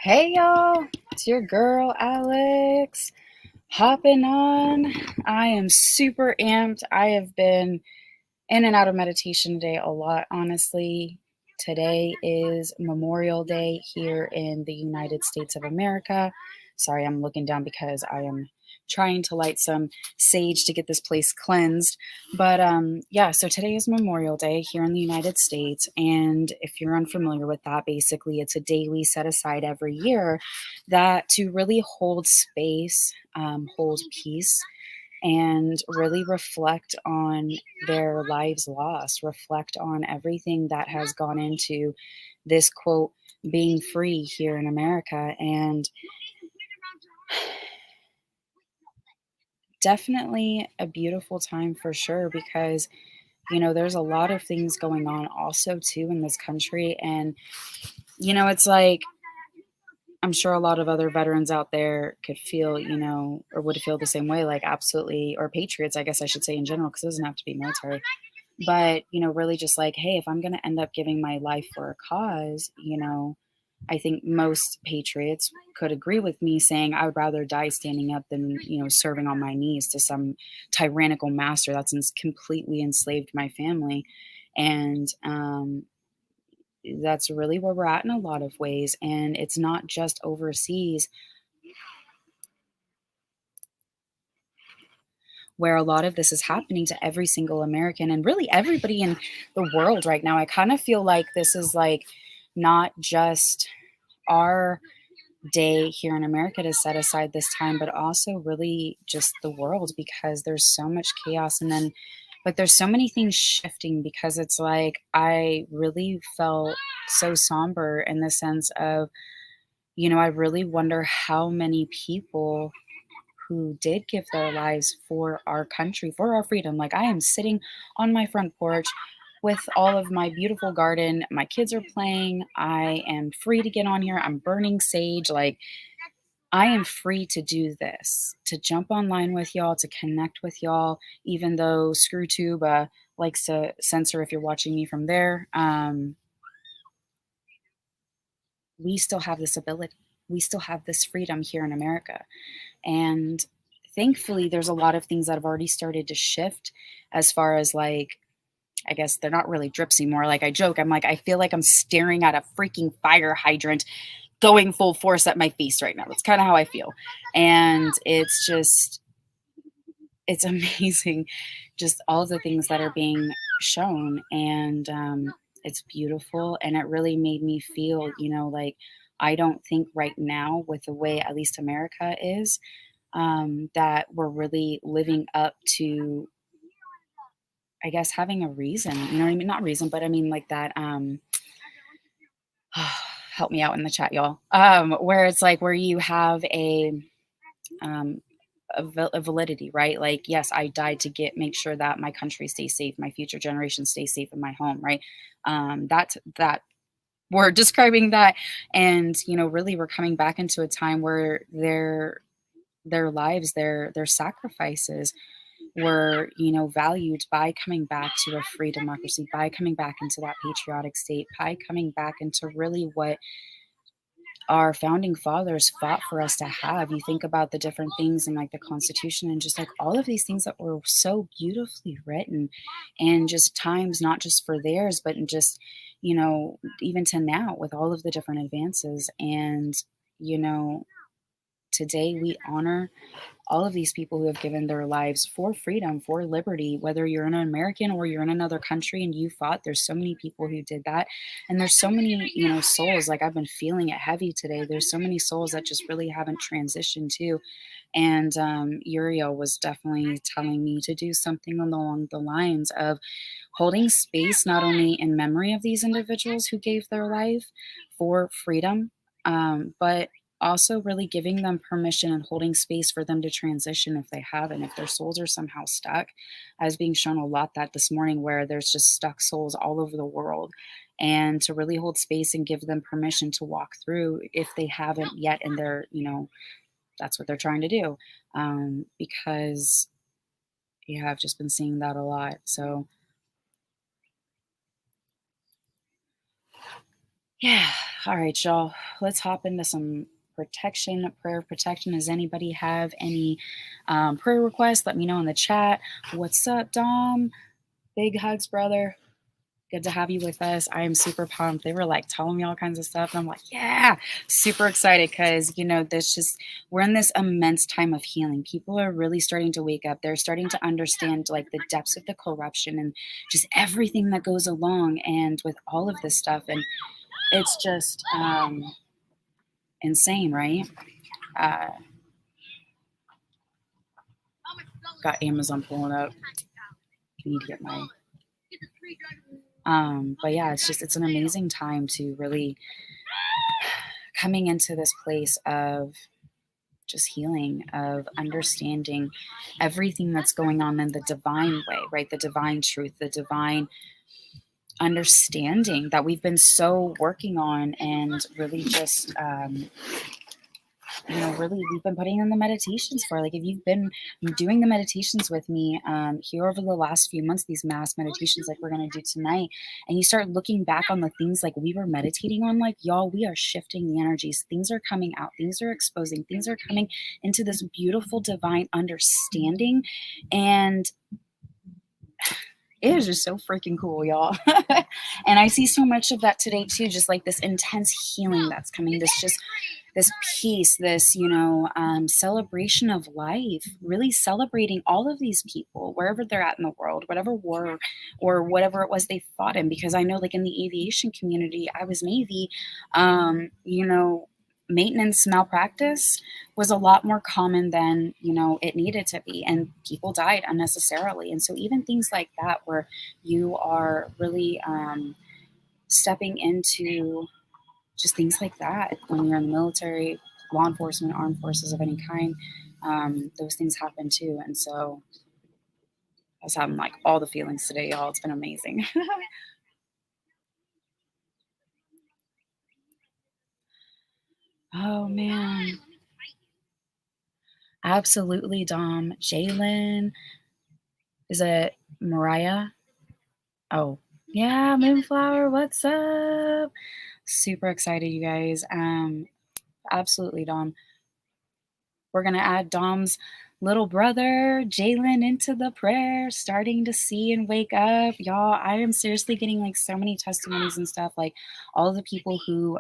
Hey y'all, it's your girl Alex hopping on. I am super amped. I have been in and out of meditation today a lot, honestly. Today is Memorial Day here in the United States of America. Sorry, I'm looking down because I am trying to light some sage to get this place cleansed. But yeah, so today is Memorial Day here in the United States. And if you're unfamiliar with that, basically it's a day we set aside every year that to really hold space, hold peace, and really reflect on their lives lost, reflect on everything that has gone into this quote, being free here in America. And definitely a beautiful time for sure because, there's a lot of things going on also too in this country. And, it's like, I'm sure a lot of other veterans out there could feel, or would feel the same way, like absolutely, or patriots, I guess I should say in general, because it doesn't have to be military. But, really just like, hey, if I'm going to end up giving my life for a cause, I think most patriots could agree with me saying I would rather die standing up than, serving on my knees to some tyrannical master that's completely enslaved my family. And that's really where we're at in a lot of ways. And it's not just overseas where a lot of this is happening to every single American and really everybody in the world right now. I kind of feel like this is like not just our day here in America to set aside this time, but also really just the world because there's so much chaos. And then, but there's so many things shifting because it's like I really felt so somber in the sense of, I really wonder how many people who did give their lives for our country, for our freedom. Like I am sitting on my front porch with all of my beautiful garden. My kids are playing. I am free to get on here. I'm burning sage. Like I am free to do this, to jump online with y'all, to connect with y'all, even though ScrewTube likes to censor if you're watching me from there. We still have this ability. We still have this freedom here in America. And thankfully, there's a lot of things that have already started to shift as far as like, I guess they're not really drips anymore. Like I joke, I'm like, I feel like I'm staring at a freaking fire hydrant going full force at my face right now. That's kind of how I feel. And it's just, it's amazing just all the things that are being shown. And it's beautiful. And it really made me feel, like I don't think right now, with the way at least America is, that we're really living up to, I guess, having a reason. You know what I mean? Not reason, but I mean like that. Help me out in the chat, y'all. Where it's like where you have um, a validity, right? Like, yes, I died to make sure that my country stays safe, my future generations stay safe in my home, right? That we're describing that, and really, we're coming back into a time where their lives, their sacrifices were, valued by coming back to a free democracy, by coming back into that patriotic state, by coming back into really what our founding fathers fought for us to have. You think about the different things in like the Constitution and just like all of these things that were so beautifully written, and just times not just for theirs, but in just, even to now with all of the different advances. And, you know, today we honor all of these people who have given their lives for freedom, for liberty, whether you're an American or you're in another country and you fought. There's so many people who did that. And there's so many, souls. Like I've been feeling it heavy today. There's so many souls that just really haven't transitioned to. And Uriel was definitely telling me to do something along the lines of holding space, not only in memory of these individuals who gave their life for freedom, but also really giving them permission and holding space for them to transition if they haven't, if their souls are somehow stuck. I was being shown a lot that this morning where there's just stuck souls all over the world, and to really hold space and give them permission to walk through if they haven't yet, and they're, that's what they're trying to do. Because yeah, I've just been seeing that a lot. So yeah, All right, y'all. Let's hop into some protection, prayer of protection. Does anybody have any prayer requests? Let me know in the chat. What's up, Dom? Big hugs, brother. Good to have you with us. I am super pumped. They were like telling me all kinds of stuff. And I'm like, yeah, super excited because, this just, we're in this immense time of healing. People are really starting to wake up. They're starting to understand like the depths of the corruption and just everything that goes along and with all of this stuff. And it's just insane, right? Uh, got Amazon pulling up. I need to get my. But yeah, it's an amazing time to really coming into this place of just healing, of understanding everything that's going on in the divine way, right? The divine truth, the divine understanding that we've been so working on and really just really we've been putting in the meditations for. Like if you've been doing the meditations with me here over the last few months, these mass meditations like we're going to do tonight, and you start looking back on the things like we were meditating on, like y'all, we are shifting the energies. Things are coming out, things are exposing, things are coming into this beautiful divine understanding, and it is just so freaking cool, y'all. And I see so much of that today too, just like this intense healing that's coming, this peace, this celebration of life, really celebrating all of these people wherever they're at in the world, whatever war or whatever it was they fought in. Because I know, like in the aviation community, I was Navy, maintenance malpractice was a lot more common than it needed to be, and people died unnecessarily. And so even things like that where you are really stepping into just things like that when you're in the military, law enforcement, armed forces of any kind, those things happen too. And so I was having like all the feelings today, y'all. It's been amazing. Oh man, absolutely, Dom. Jalen, is it Mariah? Oh yeah, Moonflower. What's up? Super excited, you guys. Absolutely, Dom. We're going to add Dom's little brother, Jalen, into the prayer, starting to see and wake up. Y'all, I am seriously getting like so many testimonies and stuff. Like all the people who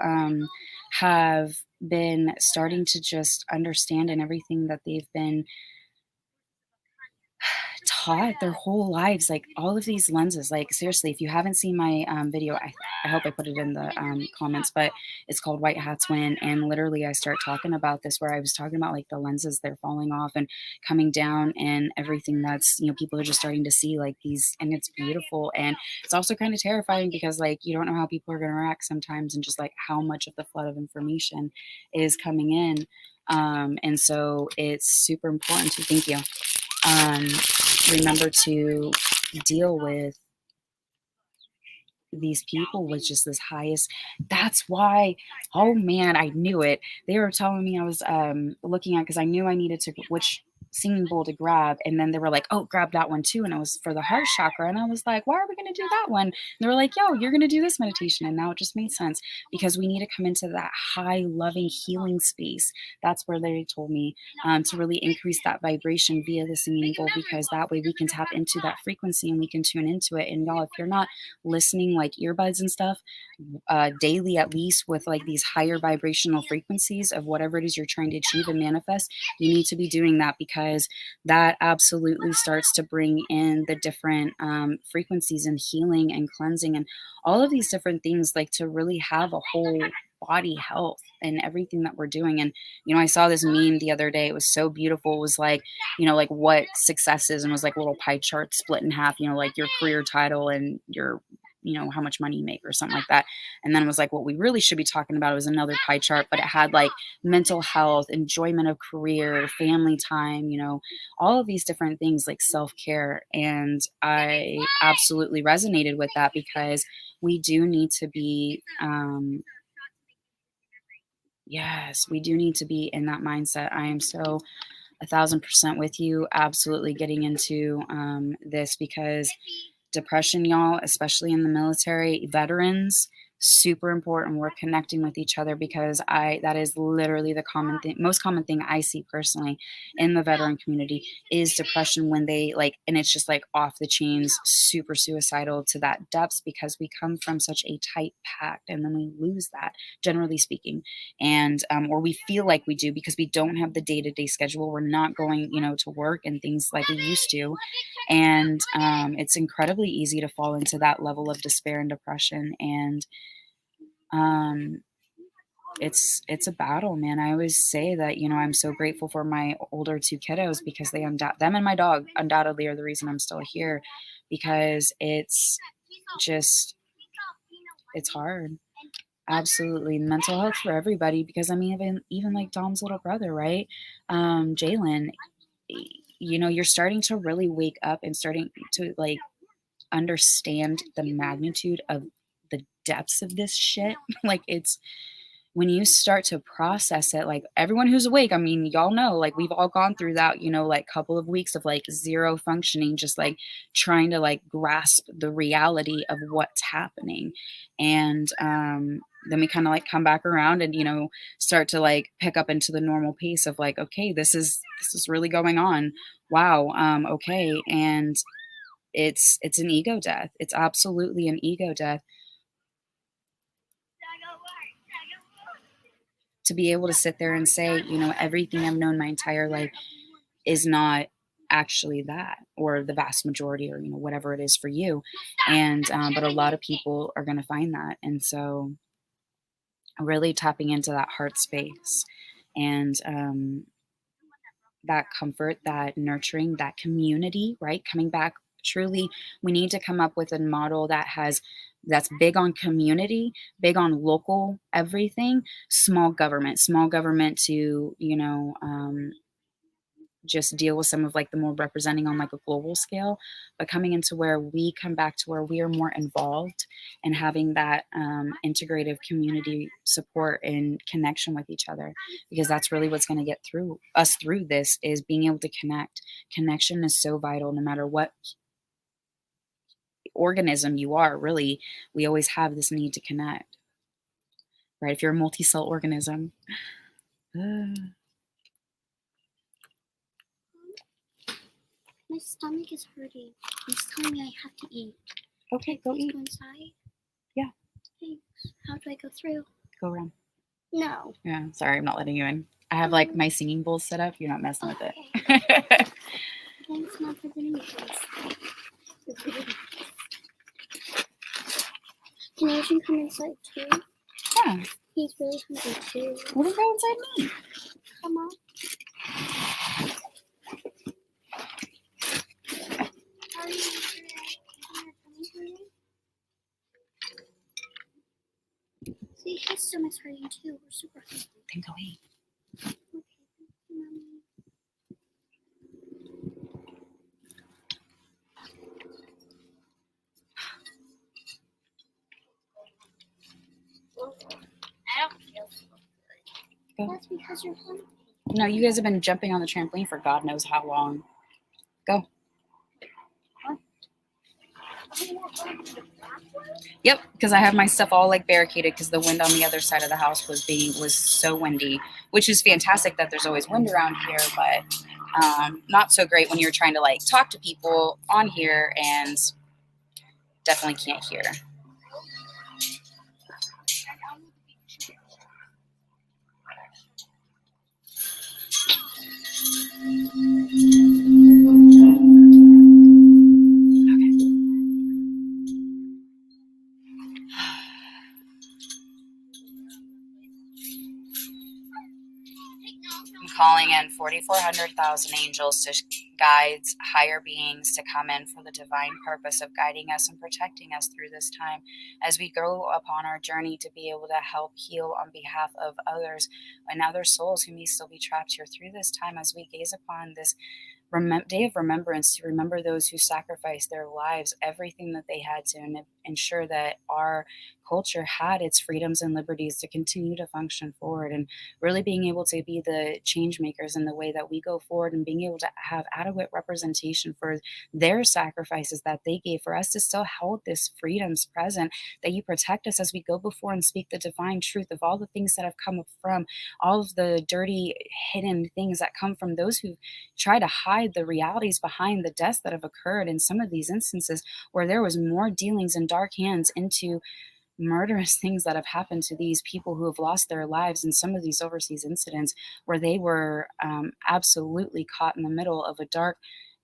have been starting to just understand and everything that they've been taught their whole lives, like all of these lenses. Like seriously, if you haven't seen my video, I hope I put it in the comments, but it's called White Hats Win, and literally I start talking about this where I was talking about like the lenses, they're falling off and coming down and everything that's people are just starting to see like these, and it's beautiful. And it's also kind of terrifying because like you don't know how people are going to react sometimes, and just like how much of the flood of information is coming in. And so it's super important to thank you remember to deal with these people with just this highest. That's why, oh man, I knew it. They were telling me, I was looking at, because I knew I needed to which singing bowl to grab, and then they were like, oh, grab that one too, and it was for the heart chakra, and I was like, why are we going to do that one? And they were like, yo, you're going to do this meditation. And now it just made sense, because we need to come into that high loving healing space. That's where they told me to really increase that vibration via the singing bowl, because that way we can tap into that frequency and we can tune into it. And y'all, if you're not listening like earbuds and stuff daily, at least with like these higher vibrational frequencies of whatever it is you're trying to achieve and manifest, you need to be doing that, because that absolutely starts to bring in the different frequencies and healing and cleansing and all of these different things, like to really have a whole body health and everything that we're doing. And I saw this meme the other day. It was so beautiful. It was like like what success is, and it was like a little pie chart split in half, like your career title and your how much money you make or something like that. And then it was like, what we really should be talking about was another pie chart, but it had like mental health, enjoyment of career, family time, all of these different things, like self-care. And I absolutely resonated with that, because we do need to be yes, we do need to be in that mindset. I am so 1,000% with you, absolutely getting into this, because depression, y'all, especially in the military, veterans, super important. We're connecting with each other because that is literally the most common thing I see personally in the veteran community is depression when they like, and it's just like off the chains, super suicidal to that depths because we come from such a tight pact and then we lose that, generally speaking. And, or we feel like we do because we don't have the day to day schedule. We're not going, to work and things like we used to. And it's incredibly easy to fall into that level of despair and depression. And um, it's a battle, man. I always say that, I'm so grateful for my older two kiddos because them and my dog undoubtedly are the reason I'm still here because it's just, it's hard. Absolutely. Mental health for everybody because I mean, even like Dom's little brother, right? Jalen, you're starting to really wake up and starting to like understand the magnitude of the depths of this shit. Like it's when you start to process it, like everyone who's awake, I mean, y'all know, like we've all gone through that, like couple of weeks of like zero functioning, just like trying to like grasp the reality of what's happening. And then we kind of like come back around and, start to like pick up into the normal pace of like, okay, this is really going on. Wow. Okay. And it's an ego death. It's absolutely an ego death. To be able to sit there and say, everything I've known my entire life is not actually that, or the vast majority, or whatever it is for you. And but a lot of people are going to find that, and so really tapping into that heart space and that comfort, that nurturing, that community, right? Coming back, truly, we need to come up with a model that's big on community, big on local everything, small government to, just deal with some of like the more representing on like a global scale, but coming into where we come back to where we are more involved and having that integrative community support and connection with each other, because that's really what's going to get through this is being able to connect. Connection is so vital no matter what organism you are. Really, we always have this need to connect, right? If you're a multi-cell organism. My stomach is hurting. It's telling me I have to eat. Okay, go eat. Go inside? Yeah. Thanks. How do I go through? Go around. No. Yeah, sorry, I'm not letting you in. I have like my singing bowl set up. You're not messing with it. Thanks, Mom, for the news. Can Asian come inside too? Yeah. He's really hungry too. Well, then go inside me. Come on. Are you See, his stomach's hurting too. We're super hungry. Then go eat. Okay, thank you, Mommy. I don't feel so good. Go. That's because you're hungry. No, you guys have been jumping on the trampoline for God knows how long. Go. Yep, because I have my stuff all like barricaded because the wind on the other side of the house was so windy, which is fantastic that there's always wind around here, but not so great when you're trying to like talk to people on here and definitely can't hear. Calling in 4,400,000 angels to guides, higher beings to come in for the divine purpose of guiding us and protecting us through this time as we go upon our journey to be able to help heal on behalf of others and other souls who may still be trapped here through this time as we gaze upon this day of remembrance to remember those who sacrificed their lives, everything that they had to ensure that our culture had its freedoms and liberties to continue to function forward, and really being able to be the change makers in the way that we go forward, and being able to have adequate representation for their sacrifices that they gave for us to still hold this freedoms present, that you protect us as we go before and speak the divine truth of all the things that have come from all of the dirty hidden things that come from those who try to hide the realities behind the deaths that have occurred in some of these instances where there was more dealings and dark hands into murderous things that have happened to these people who have lost their lives in some of these overseas incidents where they were absolutely caught in the middle of a dark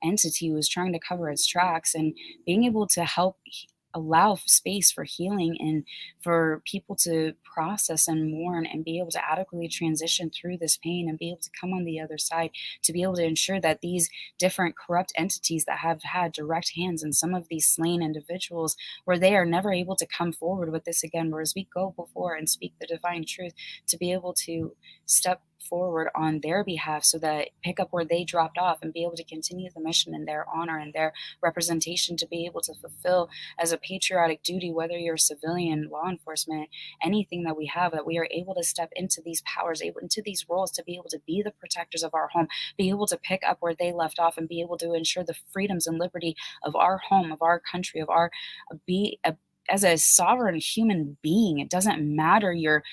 entity who was trying to cover its tracks, and being able to help allow space for healing and for people to process and mourn and be able to adequately transition through this pain and be able to come on the other side, to be able to ensure that these different corrupt entities that have had direct hands in some of these slain individuals, where they are never able to come forward with this again, whereas we go before and speak the divine truth, to be able to step forward on their behalf so that pick up where they dropped off and be able to continue the mission in their honor and their representation, to be able to fulfill as a patriotic duty, whether you're civilian, law enforcement, anything that we have, that we are able to step into these powers, able into these roles, to be able to be the protectors of our home, be able to pick up where they left off, and be able to ensure the freedoms and liberty of our home, of our country, of our be a, as a sovereign human being. It doesn't matter your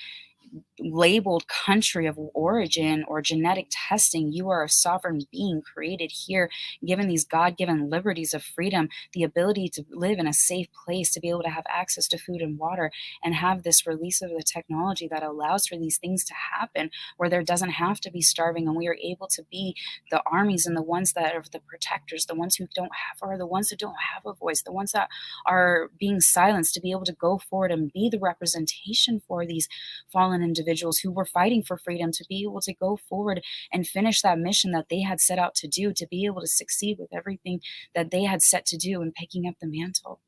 labeled country of origin or genetic testing. You are a sovereign being created here, given these God-given liberties of freedom, the ability to live in a safe place, to be able to have access to food and water, and have this release of the technology that allows for these things to happen, where there doesn't have to be starving, and we are able to be the armies and the ones that are the protectors, the ones who don't have, or the ones that don't have a voice, the ones that are being silenced, to be able to go forward and be the representation for these fallen individuals who were fighting for freedom, to be able to go forward and finish that mission that they had set out to do, to be able to succeed with everything that they had set to do, and picking up the mantle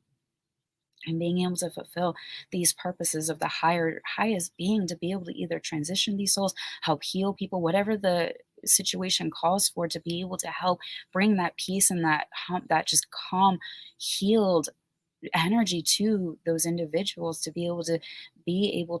and being able to fulfill these purposes of the highest being, to be able to either transition these souls, help heal people, whatever the situation calls for, to be able to help bring that peace and that just calm, healed energy to those individuals, to be able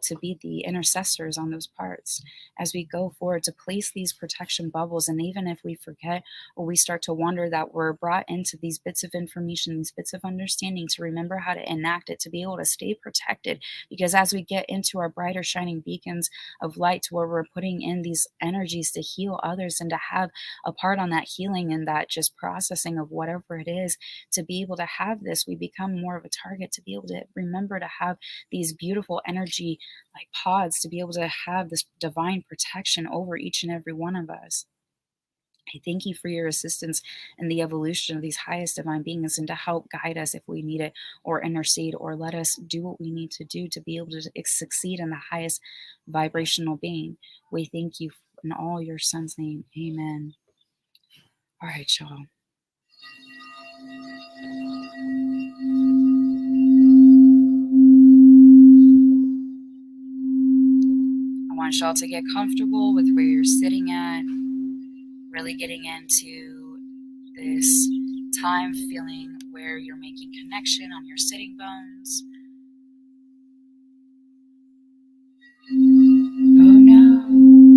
to be the intercessors on those parts as we go forward, to place these protection bubbles. And even if we forget or we start to wonder, that we're brought into these bits of information, these bits of understanding, to remember how to enact it, to be able to stay protected, because as we get into our brighter shining beacons of light, to where we're putting in these energies to heal others and to have a part on that healing and that just processing of whatever it is, to be able to have this, we become more of a target, to be able to remember to have these beautiful energy like pods, to be able to have this divine protection over each and every one of us. I thank you for your assistance in the evolution of these highest divine beings, and to help guide us if we need it, or intercede, or let us do what we need to do to be able to succeed in the highest vibrational being. We thank you in all your son's name. Amen. All right, y'all. I want y'all to get comfortable with where you're sitting at, really getting into this time, feeling where you're making connection on your sitting bones. Oh no.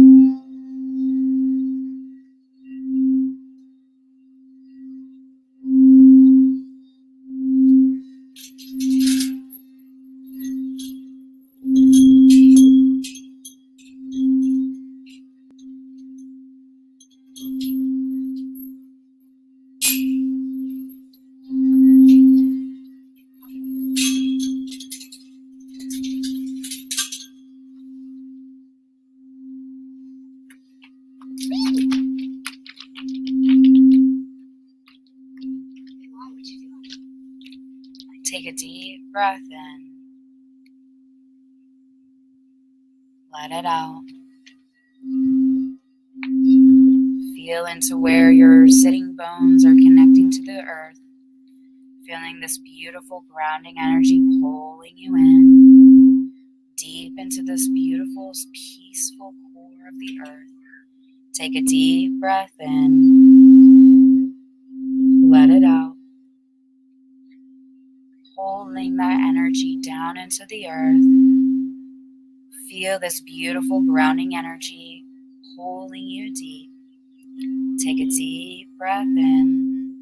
Take a deep breath in. Let it out. Feel into where your sitting bones are connecting to the earth. Feeling this beautiful grounding energy pulling you in, deep into this beautiful, peaceful core of the earth. Take a deep breath in. pulling that energy down into the earth. Feel this beautiful grounding energy pulling you deep. Take a deep breath in.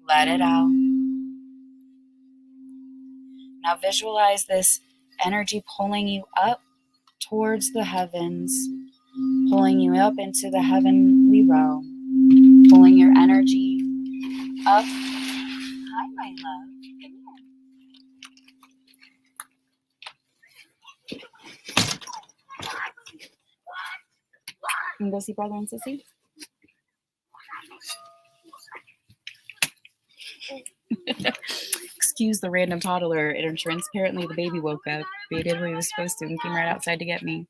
Let it out. Now visualize this energy pulling you up towards the heavens, pulling you up into the heavenly realm, pulling your energy up. Hi, my love. Come here. You can go see brother and sissy? Excuse the random toddler entrance. Apparently the baby woke up, did what he was supposed to, and came right outside to get me.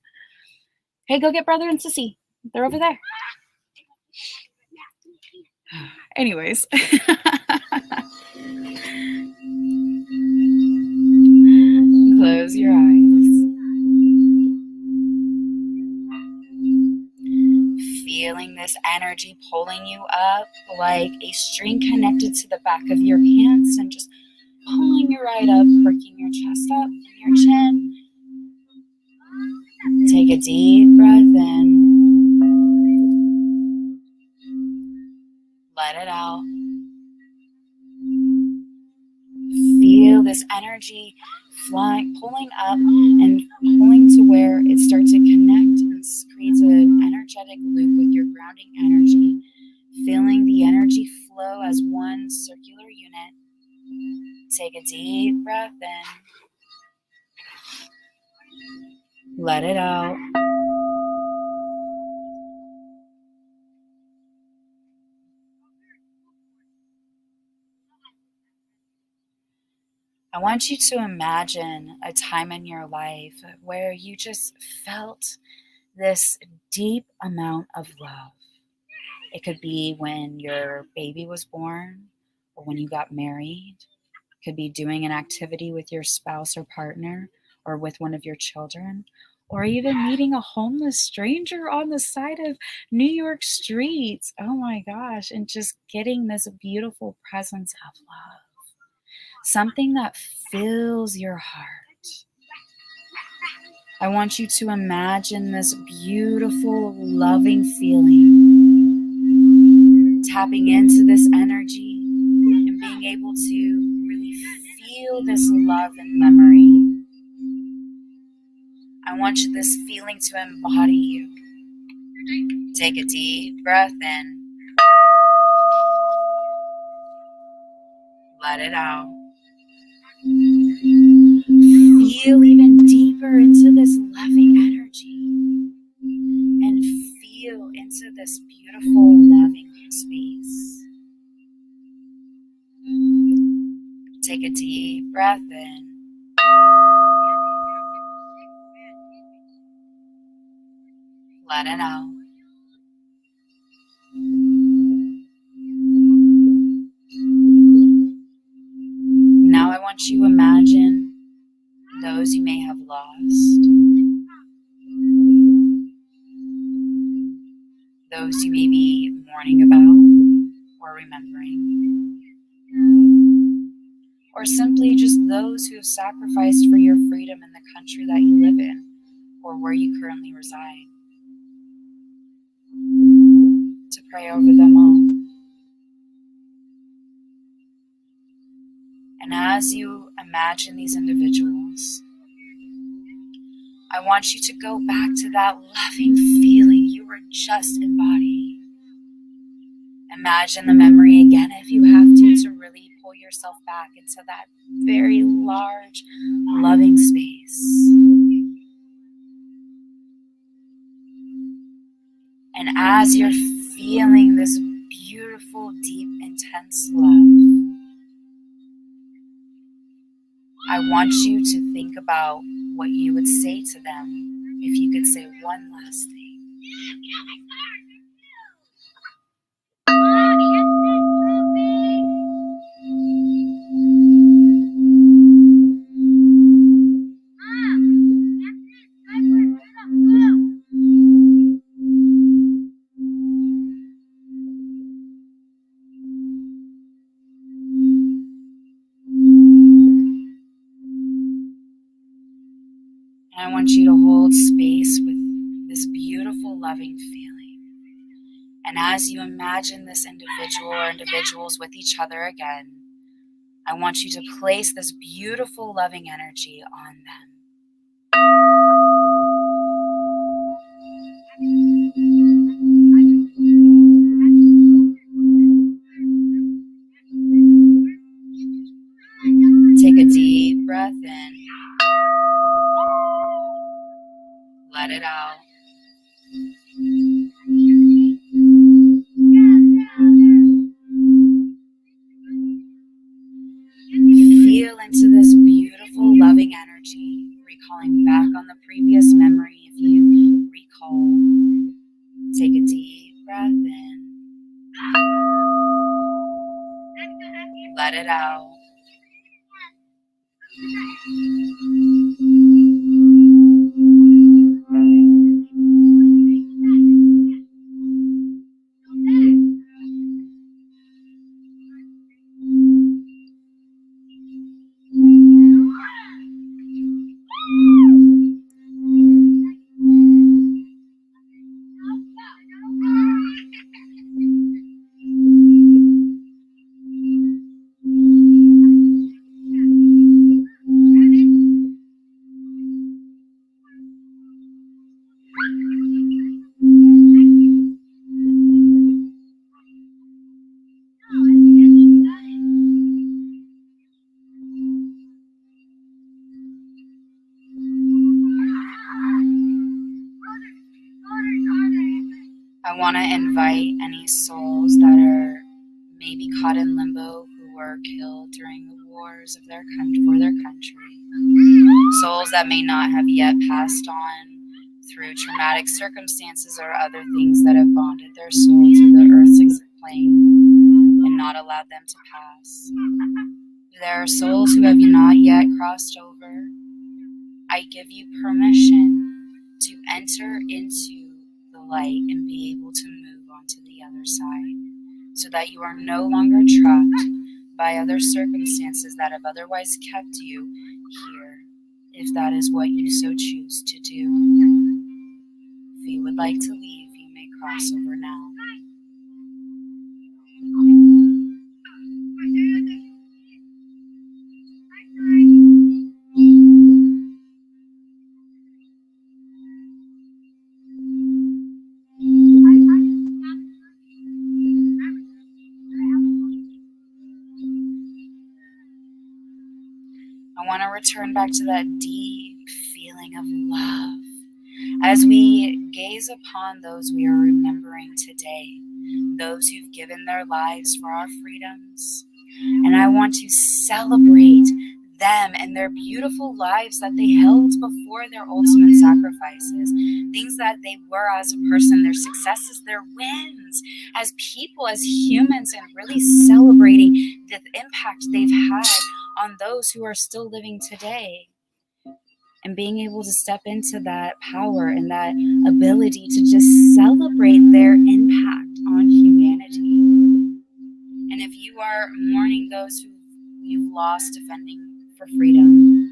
Hey, go get brother and sissy. They're over there. Anyways. Close your eyes. Feeling this energy pulling you up like a string connected to the back of your pants and just pulling you right up, perking your chest up and your chin. Take a deep breath in. Let it out. Feel this energy flying, pulling up and pulling to where it starts to connect and creates an energetic loop with your grounding energy. Feeling the energy flow as one circular unit. Take a deep breath in. Let it out. I want you to imagine a time in your life where you just felt this deep amount of love. It could be when your baby was born or when you got married. It could be doing an activity with your spouse or partner or with one of your children, or even meeting a homeless stranger on the side of New York streets. Oh my gosh, and just getting this beautiful presence of love. Something that fills your heart. I want you to imagine this beautiful, loving feeling, tapping into this energy and being able to really feel this love and memory. I want this feeling to embody you. Take a deep breath in. Let it out. Feel even deeper into this loving energy and feel into this beautiful, loving space. Take a deep breath in. Let it out. Now I want you to imagine those you may have lost, those you may be mourning about or remembering, or simply just those who have sacrificed for your freedom in the country that you live in or where you currently reside. To pray over them all. And as you imagine these individuals, I want you to go back to that loving feeling you were just embodying. Imagine the memory again if you have to really pull yourself back into that very large, loving space. And as you're feeling this beautiful, deep, intense love, I want you to think about what you would say to them if you could say one last thing. And I want you to hold space with this beautiful, loving feeling. And as you imagine this individual or individuals with each other again, I want you to place this beautiful, loving energy on them. Take a deep breath in. Let it out. Feel into this beautiful, loving energy, recalling back on the previous memory. If you recall, take a deep breath in. Let it out. I want to invite any souls that are maybe caught in limbo who were killed during the wars of their country, for their country. Souls that may not have yet passed on through traumatic circumstances or other things that have bonded their soul to the earth's plane and not allowed them to pass. There are souls who have not yet crossed over. I give you permission to enter into the light and be able to move on to the other side so that you are no longer trapped by other circumstances that have otherwise kept you here, if that is what you so choose to do. If you would like to leave, you may cross over now. I want to return back to that deep feeling of love as we gaze upon those we are remembering today, those who've given their lives for our freedoms. And I want to celebrate them and their beautiful lives that they held before their ultimate sacrifices, things that they were as a person, their successes, their wins as people, as humans, and really celebrating the impact they've had on those who are still living today. And being able to step into that power and that ability to just celebrate their impact on humanity. And if you are mourning those who you've lost defending for freedom,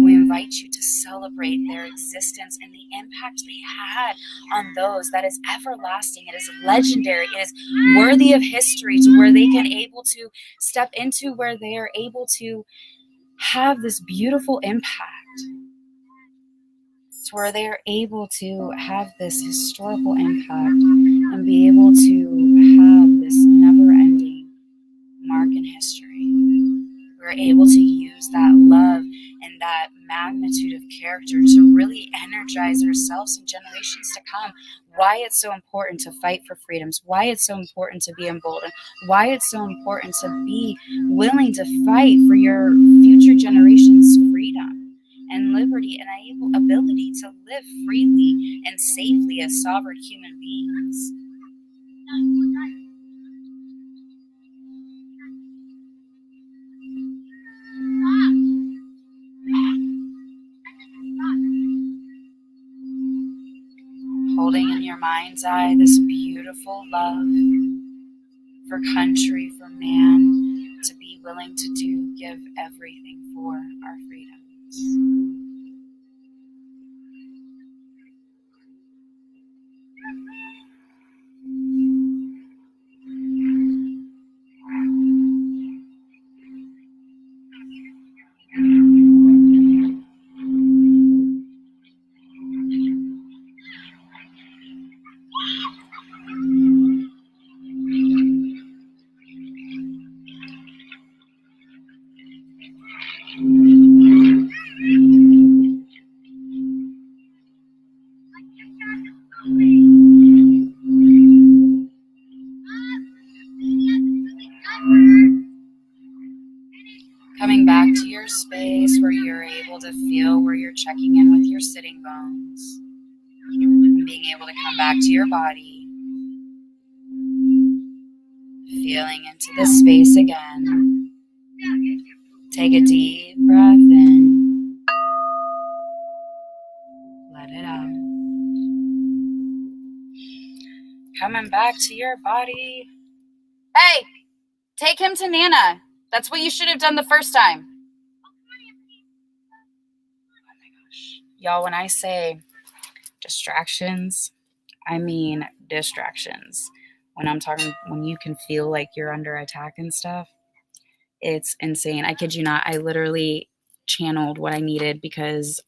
we invite you to celebrate their existence and the impact they had on those. That is everlasting. It is legendary. It is worthy of history, to where they can able to step into, where they are able to have this beautiful impact, to where they are able to have this historical impact and be able to have this never-ending mark in history. We're able to use that love and that magnitude of character to really energize ourselves in generations to come. Why it's so important to fight for freedoms, why it's so important to be emboldened, why it's so important to be willing to fight for your future generations' freedom and liberty and ability to live freely and safely as sovereign human beings. Holding in your mind's eye this beautiful love for country, for man, to be willing to give everything for our freedoms. in with your sitting bones and being able to come back to your body, feeling into this space again. Take a deep breath in, let it out. Coming back to your body. Hey, take him to Nana. That's what you should have done the first time. Oh my gosh. Y'all, when I say distractions, I mean distractions. When you can feel like you're under attack and stuff, it's insane. I kid you not. I literally channeled what I needed because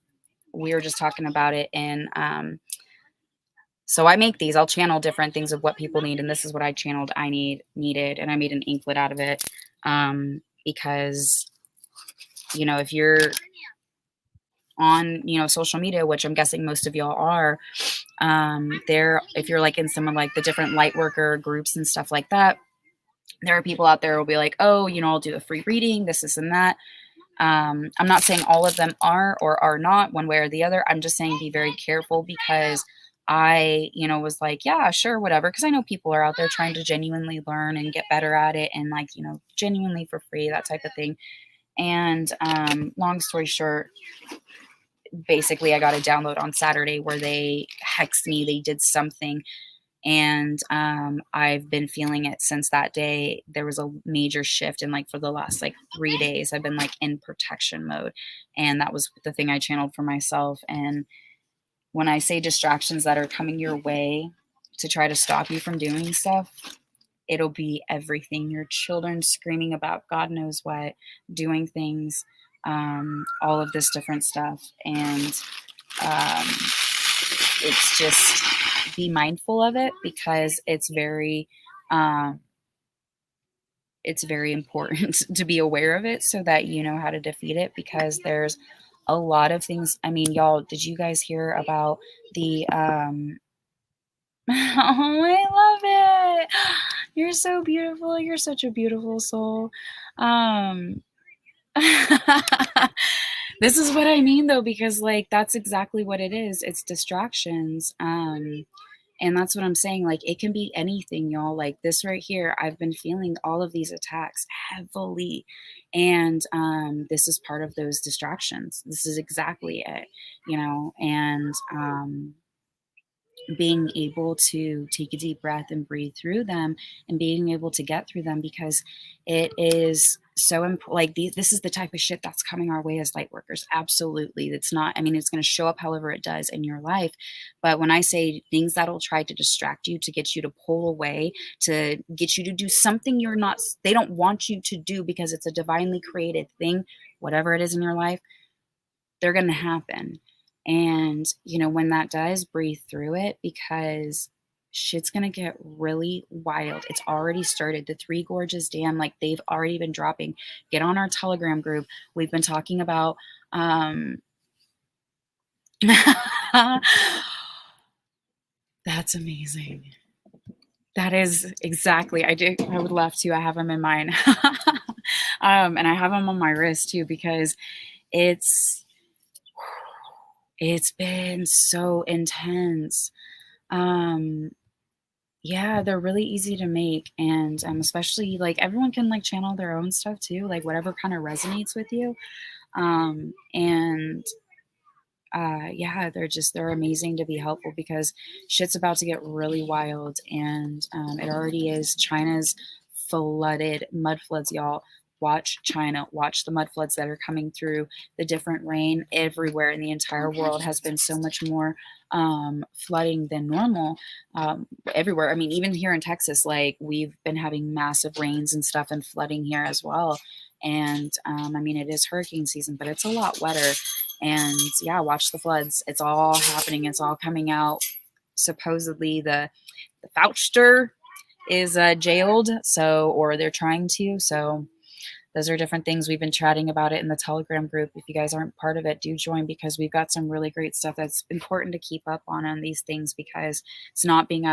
we were just talking about it. And so I make these. I'll channel different things of what people need. And this is what I channeled. Needed. And I made an inklet out of it because, if you're on, social media, which I'm guessing most of y'all are, if you're like in some of like the different light worker groups and stuff like that, there are people out there who will be like, oh, I'll do a free reading, this and that. I'm not saying all of them are or are not one way or the other. I'm just saying be very careful because I, was like, yeah, sure, whatever. Because I know people are out there trying to genuinely learn and get better at it and like, genuinely for free, that type of thing. And long story short, basically I got a download on Saturday where they hexed me. They did something. And I've been feeling it since that day. There was a major shift. And like for the last like 3 days, I've been like in protection mode. And that was the thing I channeled for myself. And when I say distractions that are coming your way to try to stop you from doing stuff, it'll be everything. Your children screaming about God knows what, doing things, all of this different stuff. And it's just be mindful of it because it's very important to be aware of it so that you know how to defeat it, because there's a lot of things. I mean, y'all, did you guys hear about the oh, I love it. You're so beautiful. You're such a beautiful soul. This is what I mean though, because like that's exactly what it is. It's distractions. And that's what I'm saying. Like it can be anything, y'all. Like this right here, I've been feeling all of these attacks heavily. And this is part of those distractions. This is exactly it, and being able to take a deep breath and breathe through them and being able to get through them, because it is so important. Like this is the type of shit that's coming our way as light workers. Absolutely. It's not, I mean, it's going to show up however it does in your life. But when I say things that'll try to distract you, to get you to pull away, to get you to do something they don't want you to do because it's a divinely created thing, whatever it is in your life, they're going to happen. And, when that does, breathe through it, because shit's going to get really wild. It's already started. The Three Gorges Dam, like they've already been dropping. Get on our Telegram group. We've been talking about, that's amazing. That is exactly, I would love to. I have them in mine. And I have them on my wrist too, because it's been so intense. Yeah, they're really easy to make. And especially like everyone can like channel their own stuff too, like whatever kind of resonates with you. And yeah, they're amazing to be helpful, because shit's about to get really wild. And it already is. China's flooded, mud floods, y'all. Watch China, watch the mud floods that are coming through. The different rain everywhere in the entire world has been so much more flooding than normal, everywhere. I mean, even here in Texas, like we've been having massive rains and stuff and flooding here as well. And I mean, it is hurricane season, but it's a lot wetter. And yeah, watch the floods. It's all happening. It's all coming out. Supposedly the Fauchter is jailed, or they're trying to. So those are different things. We've been chatting about it in the Telegram group. If you guys aren't part of it, do join, because we've got some really great stuff that's important to keep up on these things, because it's not being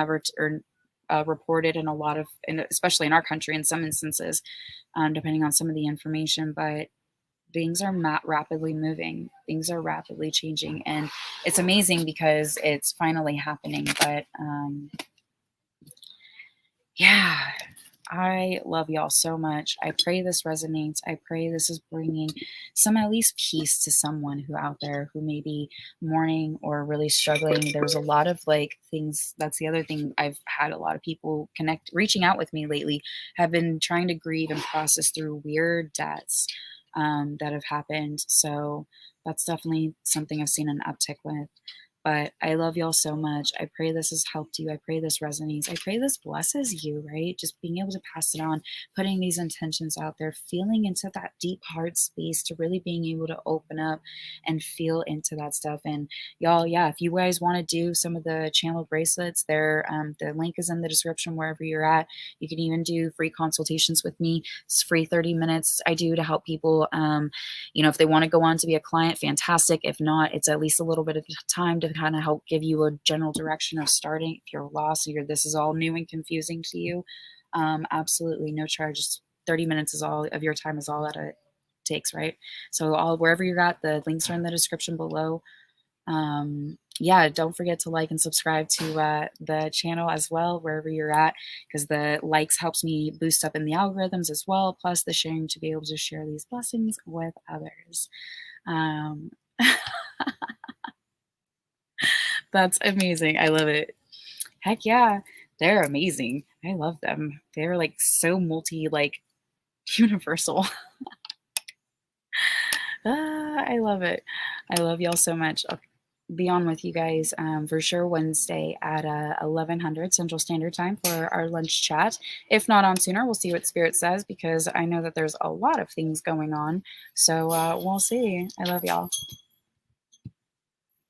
reported in a lot of, especially in our country in some instances, depending on some of the information. But things are rapidly moving. Things are rapidly changing, and it's amazing because it's finally happening. But yeah, I love y'all so much. I pray this resonates. I pray this is bringing some at least peace to someone who out there who may be mourning or really struggling. There's a lot of like things. That's the other thing. I've had a lot of people reaching out with me lately, have been trying to grieve and process through weird deaths that have happened. So that's definitely something I've seen an uptick with. But I love y'all so much. I pray this has helped you. I pray this resonates. I pray this blesses you, right? Just being able to pass it on, putting these intentions out there, feeling into that deep heart space to really being able to open up and feel into that stuff. And y'all, yeah, if you guys want to do some of the channel bracelets, the link is in the description wherever you're at. You can even do free consultations with me. It's free 30 minutes I do to help people. If they want to go on to be a client, fantastic. If not, it's at least a little bit of time to kind of help give you a general direction of starting. If you're lost, this is all new and confusing to you, absolutely no charges. 30 minutes is all of your time, is all that it takes, right? So wherever you're at, the links are in the description below. Yeah, don't forget to like and subscribe to the channel as well, wherever you're at, because the likes helps me boost up in the algorithms as well, plus the sharing to be able to share these blessings with others. Um, that's amazing. I love it. Heck yeah, they're amazing. I love them. They're like so like universal. I love it. I love y'all so much. I'll be on with you guys for sure Wednesday at 1100 Central Standard Time for our lunch chat. If not on sooner, we'll see what Spirit says, because I know that there's a lot of things going on. So we'll see. I love y'all.